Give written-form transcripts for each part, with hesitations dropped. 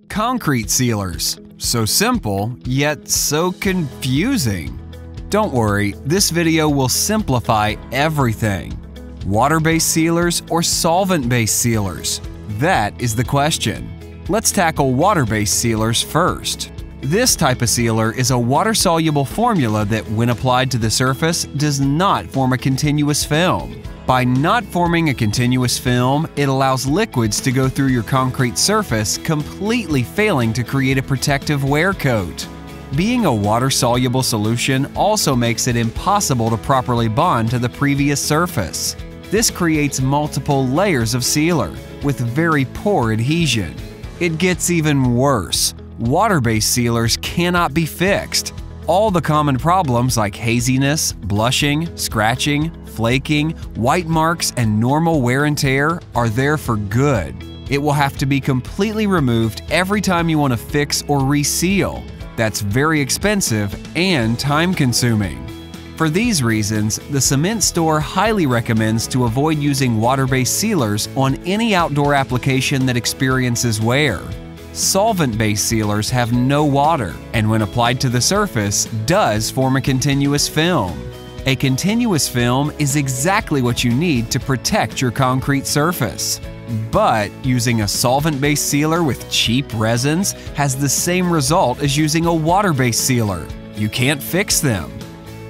Concrete sealers. So simple, yet so confusing. Don't worry, this video will simplify everything. Water-based sealers or solvent-based sealers? That is the question. Let's tackle water-based sealers first. This type of sealer is a water-soluble formula that, when applied to the surface, does not form a continuous film. By not forming a continuous film, it allows liquids to go through your concrete surface, completely failing to create a protective wear coat. Being a water-soluble solution also makes it impossible to properly bond to the previous surface. This creates multiple layers of sealer with very poor adhesion. It gets even worse. Water-based sealers cannot be fixed. All the common problems like haziness, blushing, scratching, flaking, white marks, and normal wear and tear are there for good. It will have to be completely removed every time you want to fix or reseal. That's very expensive and time-consuming. For these reasons, the cement store highly recommends to avoid using water-based sealers on any outdoor application that experiences wear. Solvent-based sealers have no water, and when applied to the surface, does form a continuous film. A continuous film is exactly what you need to protect your concrete surface. But using a solvent-based sealer with cheap resins has the same result as using a water-based sealer. You can't fix them.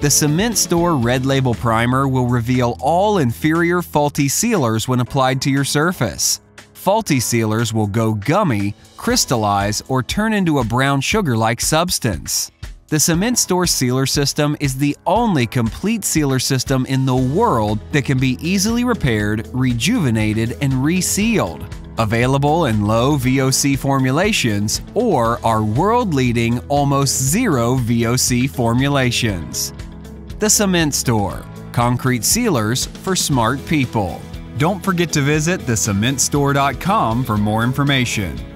The Cement Store Red Label Primer will reveal all inferior faulty sealers when applied to your surface. Faulty sealers will go gummy, crystallize, or turn into a brown sugar-like substance. The Cement Store sealer system is the only complete sealer system in the world that can be easily repaired, rejuvenated, and resealed. Available in low VOC formulations or our world-leading almost zero VOC formulations. The Cement Store. Concrete sealers for smart people. Don't forget to visit theCementStore.com for more information.